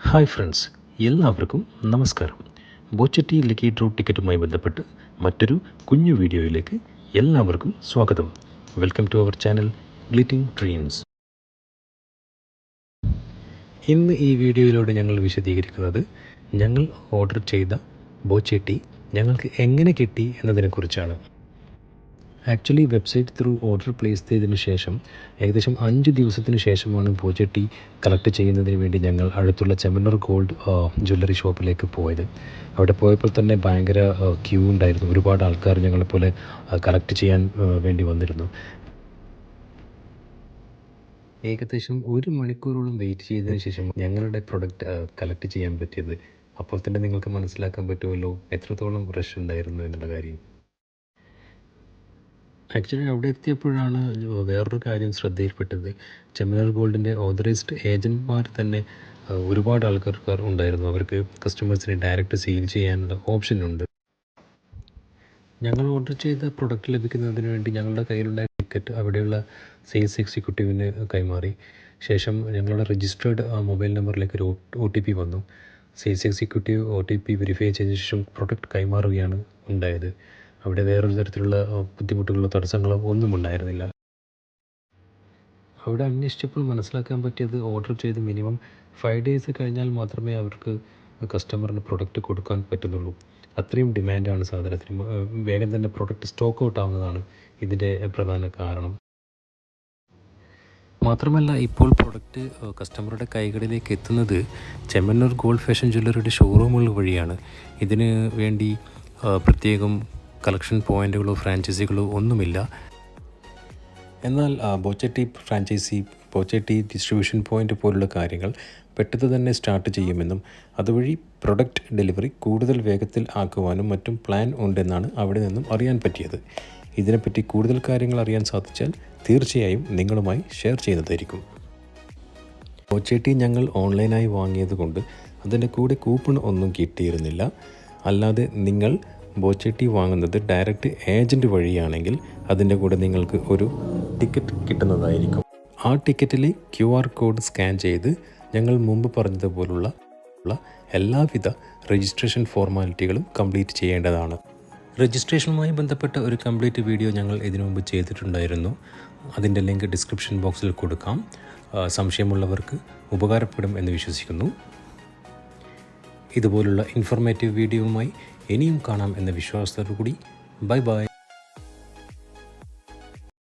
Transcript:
Hi friends, എല്ലാവർക്കും നമസ്കാരം. ബോച്ചട്ടി lucky draw ടിക്കറ്റുമായി ബന്ധപ്പെട്ട് മറ്റൊരു കുഞ്ഞു വീഡിയോയിലേക്ക് എല്ലാവർക്കും സ്വാഗതം. Welcome to our channel glitting dreams. ഇന്ന് ഈ വീഡിയോയിലൂടെ ഞങ്ങൾ വിശദീകരിക്കുന്നത് ഞങ്ങൾ ഓർഡർ ചെയ്ത ബോച്ചട്ടി ഞങ്ങൾക്ക് എങ്ങനെ കിട്ടി എന്നതിനെക്കുറിച്ചാണ്. Actually website through order place ചെയ്തതിന് ശേഷം ഏകദേശം 5 ദിവസത്തിന് ശേഷമാണ് ബോച്ചട്ടി കളക്ട് ചെയ്യുന്നതിന് വേണ്ടി ഞങ്ങൾ അടുത്തുള്ള ചെമ്മണ്ണൂർ ഗോൾഡ് ജ്വല്ലറി ഷോപ്പിലേക്ക് പോയത്. അവിടെ പോയപ്പോൾ തന്നെ ഭയങ്കര ക്യൂ ഉണ്ടായിരുന്നു. ഒരുപാട് ആൾക്കാർ ഞങ്ങളെപ്പോലെ കളക്ട് ചെയ്യാൻ വേണ്ടി വന്നിരുന്നു. ഏകദേശം 1 മണിക്കൂറോളം വെയിറ്റ് ചെയ്തതിന് ശേഷം ഞങ്ങളുടെ പ്രൊഡക്റ്റ് കളക്ട് ചെയ്യാൻ പറ്റിയത്. അപ്പോൾ തന്നെ നിങ്ങൾക്ക് മനസ്സിലാക്കാൻ പറ്റുമല്ലോ എത്രത്തോളം റഷ് ഉണ്ടായിരുന്നു എന്നുള്ള കാര്യം. ആക്ച്വലി അവിടെ എത്തിയപ്പോഴാണ് വേറൊരു കാര്യം ശ്രദ്ധയിൽപ്പെട്ടത്. ചെമ്മണ്ണൂർ ഗോൾഡിൻ്റെ ഓതറൈസ്ഡ് ഏജൻറ്റ്മാർ തന്നെ ഒരുപാട് ആൾക്കാർ ഉണ്ടായിരുന്നു. അവർക്ക് കസ്റ്റമേഴ്സിനെ ഡയറക്റ്റ് സെയിൽ ചെയ്യാനുള്ള ഓപ്ഷനുണ്ട്. ഞങ്ങൾ ഓർഡർ ചെയ്ത പ്രൊഡക്റ്റ് ലഭിക്കുന്നതിന് വേണ്ടി ഞങ്ങളുടെ കയ്യിലുണ്ടായ ടിക്കറ്റ് അവിടെയുള്ള സെയിൽസ് എക്സിക്യൂട്ടീവിന് കൈമാറി. ശേഷം ഞങ്ങളുടെ രജിസ്റ്റേർഡ് മൊബൈൽ നമ്പറിലേക്ക് ഒരു OTP വന്നു. സെയിൽസ് എക്സിക്യൂട്ടീവ് OTP വെരിഫൈ ചെയ്ത ശേഷം പ്രൊഡക്റ്റ് കൈമാറുകയാണ് ഉണ്ടായത്. അവിടെ വേറൊരു തരത്തിലുള്ള ബുദ്ധിമുട്ടുകളോ തടസ്സങ്ങളോ ഒന്നും ഉണ്ടായിരുന്നില്ല. അവിടെ അന്വേഷിച്ചപ്പോൾ മനസ്സിലാക്കാൻ പറ്റിയത് ഓർഡർ ചെയ്ത് മിനിമം 5 ഡേയ്സ് കഴിഞ്ഞാൽ മാത്രമേ അവർക്ക് കസ്റ്റമറിന് പ്രൊഡക്റ്റ് കൊടുക്കാൻ പറ്റുന്നുള്ളൂ. അത്രയും ഡിമാൻഡാണ് സാധനത്തിന്. വേഗം തന്നെ പ്രൊഡക്റ്റ് സ്റ്റോക്ക് ഔട്ട് ആവുന്നതാണ് ഇതിൻ്റെ പ്രധാന കാരണം. മാത്രമല്ല ഇപ്പോൾ പ്രൊഡക്റ്റ് കസ്റ്റമറുടെ കൈകളിലേക്ക് എത്തുന്നത് ചെമ്മണ്ണൂർ ഗോൾഡ് ഫാഷൻ ജ്വല്ലറിയുടെ ഷോറൂമുകൾ വഴിയാണ്. ഇതിന് വേണ്ടി പ്രത്യേകം കളക്ഷൻ പോയിൻറ്റുകളോ ഫ്രാഞ്ചൈസികളോ ഒന്നുമില്ല. എന്നാൽ ബോച്ചട്ടി ഫ്രാഞ്ചൈസി, ബോച്ചട്ടി ഡിസ്ട്രിബ്യൂഷൻ പോയിൻ്റ് പോലുള്ള കാര്യങ്ങൾ പെട്ടെന്ന് തന്നെ സ്റ്റാർട്ട് ചെയ്യുമെന്നും അതുവഴി പ്രൊഡക്റ്റ് ഡെലിവറി കൂടുതൽ വേഗത്തിൽ ആക്കുവാനും മറ്റും പ്ലാൻ ഉണ്ടെന്നാണ് അവിടെ നിന്നും അറിയാൻ പറ്റിയത്. ഇതിനെപ്പറ്റി കൂടുതൽ കാര്യങ്ങൾ അറിയാൻ സാധിച്ചാൽ തീർച്ചയായും നിങ്ങളുമായി ഷെയർ ചെയ്യുന്നതായിരിക്കും. ബോച്ചട്ടി ഞങ്ങൾ ഓൺലൈനായി വാങ്ങിയത് കൊണ്ട് അതിൻ്റെ കൂടെ കൂപ്പൺ ഒന്നും കിട്ടിയിരുന്നില്ല. അല്ലാതെ നിങ്ങൾ ബോച്ചട്ടി വാങ്ങുന്നത് ഡയറക്റ്റ് ഏജൻറ്റ് വഴിയാണെങ്കിൽ അതിൻ്റെ കൂടെ നിങ്ങൾക്ക് ഒരു ടിക്കറ്റ് കിട്ടുന്നതായിരിക്കും. ആ ടിക്കറ്റിൽ QR കോഡ് സ്കാൻ ചെയ്ത് ഞങ്ങൾ മുമ്പ് പറഞ്ഞതുപോലുള്ള എല്ലാവിധ രജിസ്ട്രേഷൻ ഫോർമാലിറ്റികളും കംപ്ലീറ്റ് ചെയ്യേണ്ടതാണ്. രജിസ്ട്രേഷനുമായി ബന്ധപ്പെട്ട ഒരു കംപ്ലീറ്റ് വീഡിയോ ഞങ്ങൾ ഇതിനു മുമ്പ് ചെയ്തിട്ടുണ്ടായിരുന്നു. അതിൻ്റെ ലിങ്ക് ഡിസ്ക്രിപ്ഷൻ ബോക്സിൽ കൊടുക്കാം. സംശയമുള്ളവർക്ക് ഉപകാരപ്പെടും എന്ന് വിശ്വസിക്കുന്നു. ഇതുപോലുള്ള ഇൻഫോർമേറ്റീവ് വീഡിയോയുമായി ഇനിയും കാണാം എന്ന വിശ്വാസത്തോടു കൂടി ബൈ.